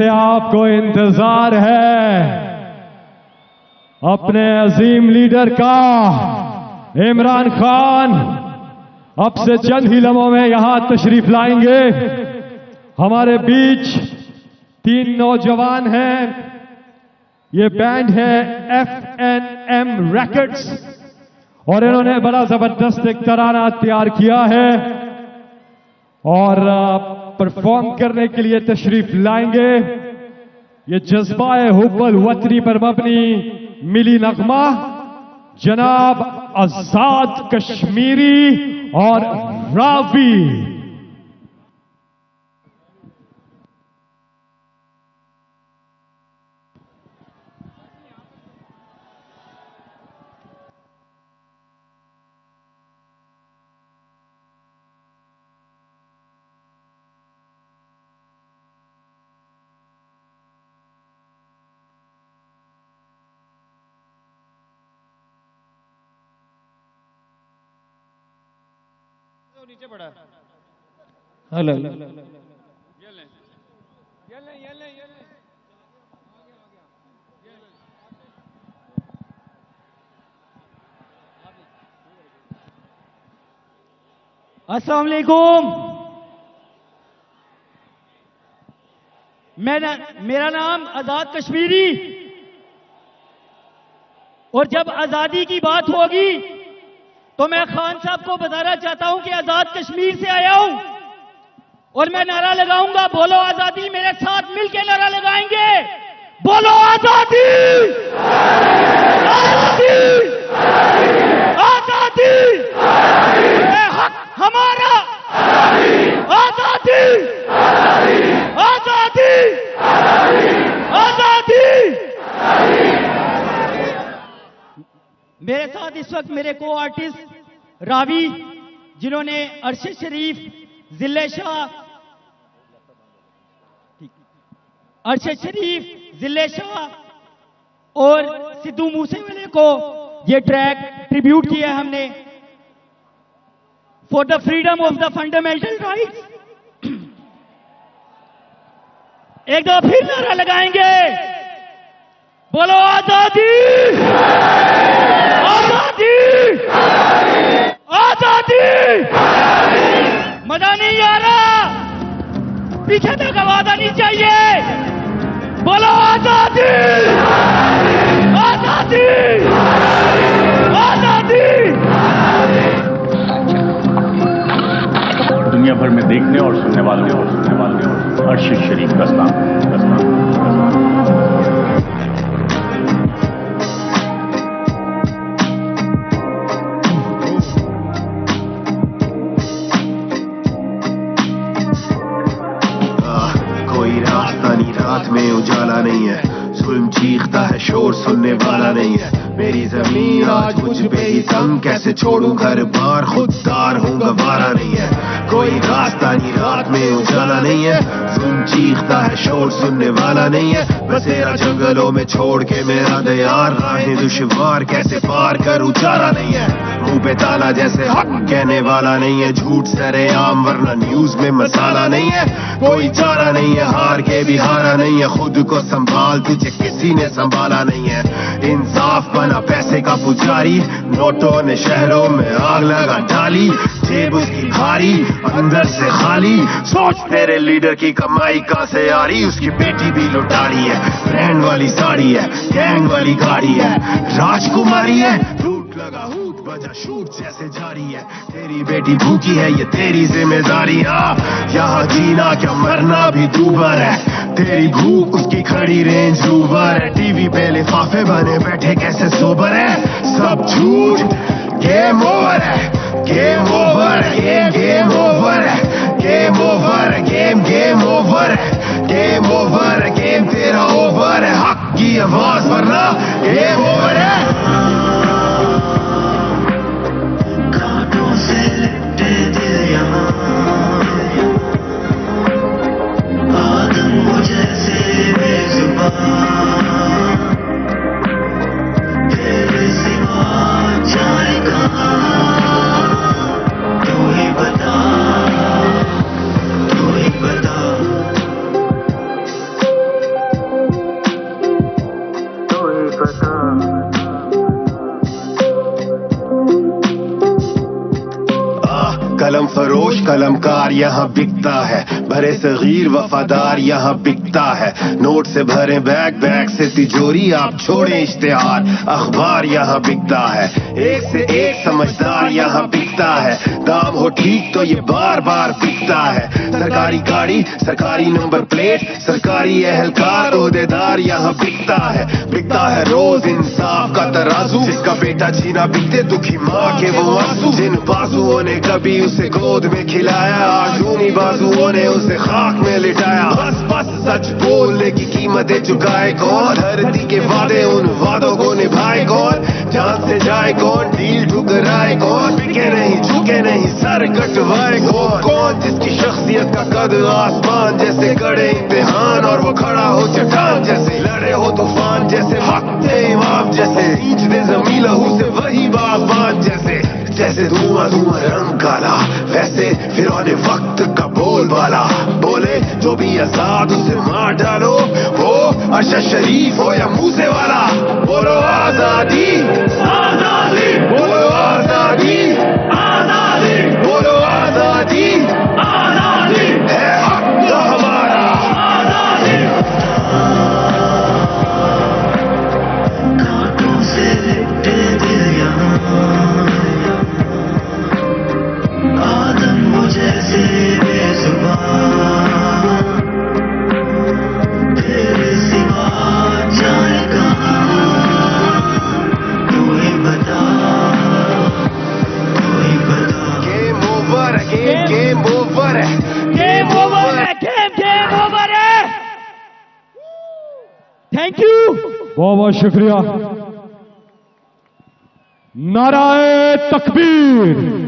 आपको इंतजार है अपने अजीम लीडर का इमरान खान अब से चंद ही लम्हों में यहां तशरीफ लाएंगे। हमारे बीच 3 नौजवान हैं। ये बैंड है FNM Records और इन्होंने बड़ा जबरदस्त एक तराना तैयार किया है और परफॉर्म करने के लिए तशरीफ लाएंगे। ये जज्बाए हुब्बुल वतनी पर मबनी मिली नगमा जनाब आजाद कश्मीरी और रावी। नीचे पड़ा हेलो अस्सलाम वालेकुम। मेरा नाम आजाद कश्मीरी और जब आजादी की बात होगी तो मैं खान साहब को बताना चाहता हूं कि आजाद कश्मीर से आया हूं और मैं नारा लगाऊंगा, बोलो आजादी। मेरे साथ मिलकर नारा लगाएंगे, बोलो आजादी, आजादी, आजादी, ये हक हमारा, आजादी, आजादी, आजादी। मेरे साथ इस वक्त मेरे को आर्टिस्ट रावी, जिन्होंने अरशद शरीफ, जिले शाह, अरशद शरीफ, जिले शाह और सिद्धू मूसेवाले को ये ट्रैक ट्रिब्यूट किया है हमने, for the freedom of the fundamental rights. एक दो फिर नारा लगाएंगे, बोलो आजादी, आजादी, आजादी। मजा नहीं आ रहा, पीछे तक आवाज आनी चाहिए, बोलो आजादी, आजादी, आजादी। दुनिया भर में देखने और सुनने वाले अरशद शरीफ का सलाम। कोई रास्ता नहीं, रात में उजाला नहीं है, जुल्म चीखता है, शोर सुनने वाला नहीं है। मेरी जमीन आज मुझ पे ही तंग, कैसे छोड़ूं घर बार, खुददार हूँ गवारा नहीं है। कोई रास्ता नहीं, रात में उजाला नहीं है, जुल्म चीखता है, शोर सुनने वाला नहीं है। बसेरा जंगलों में छोड़ के मेरा दयार, राहें दुश्वार कैसे पार करूं, चारा नहीं है। मुंह पे ताला जैसे हक कहने वाला नहीं है, झूठ सरेआम वरना न्यूज में मसाला नहीं है। कोई चारा नहीं है, हार के भी हारा नहीं है, खुद को संभाल, तुझे किसी ने संभाला नहीं है। इंसाफ बना पैसे का पुजारी, नोटों ने शहरों में आग लगा डाली, जेब उसकी भारी अंदर से खाली। सोच तेरे लीडर की कमाई कहां से आ रही, उसकी बेटी भी लुटारी है, ब्रांड वाली साड़ी है, गैंग वाली गाड़ी है, राजकुमारी है, टूट लगा हूट बजा शूट जैसे जारी है। तेरी बेटी भूखी है, ये तेरी जिम्मेदारी। यहाँ जीना क्या मरना भी दूबर है, तेरी भूख उसकी खड़ी रेंज रूबर है। टीवी पे लिफाफे बने बैठे कैसे सोबर है, सब झूठ। गेम ओवर है, गेम ओवर, गेम ओवर है, गेम ओवर, गेम ओवर है, गेम ओवर, गेम तेरा ओवर है। हक की आवाज वरना गेम ओवर है। से लिपटे दिल यहाँ, आदम जैसे बेजुबान, तेरे सिवा जाए कहाँ, तू ही बता, तू ही बता। कलम फरोश कलमकार यहाँ बिकता है, भरे सगीर वफादार यहाँ बिकता है। नोट से भरे बैग, बैग से तिजोरी, आप छोड़े इश्तिहार अखबार यहाँ बिकता है। एक से एक समझदार यहाँ बिकता है, दाम हो ठीक तो ये बार बार बिकता है। सरकारी गाड़ी, सरकारी नंबर प्लेट, सरकारी एहलकार ओहदेदार यहाँ बिकता है। बिकता है रोज इंसाफ का तराजू, जिसका बेटा छीना बिकते दुखी माँ के वो आंसू। जिन बाजुओं ने कभी उसे गोद में खिलाया, आज उन्हीं बाजुओं ने उसे खाक में लिटाया। बस बस सच बोलने की कीमतें चुकाए कौन, धरती के वादे उन वादों को निभाए कौन, जान से जाए कौन, डील ठुकराए कौन, बिके नहीं झुके नहीं सर कटवाए कौन। कौन जिसकी शख्सियत का कद आसमान जैसे, कड़े इम्तिहान और वो खड़ा हो चट्टान जैसे, लड़े हो तूफान जैसे, हक दे इमाम जैसे, सींच दे जमीन लहू से वही बागबान जैसे। जैसे धुआं धुआं रंग काला, वैसे फिरौने वक्त का बोलबाला, बोले जो भी आजाद उसे मार डालो, वो अरशद शरीफ हो या मूसे वाला। बोलो आजादी आजादी, बोलो आजादी आजादी, बोलो आजादी आजादी, है हक तो हमारा आजादी। कांटों से लिपटे दिल यहाँ, आदम वो जैसे बेजुबान, तेरे सिवा जाए कहाँ, तू ही बता, तू ही बता। गेम ओवर है, गेम ओवर है, गेम ओवर है, गेम ओवर है। Thank you. बहुत बहुत शुक्रिया। नाराए तकबीर।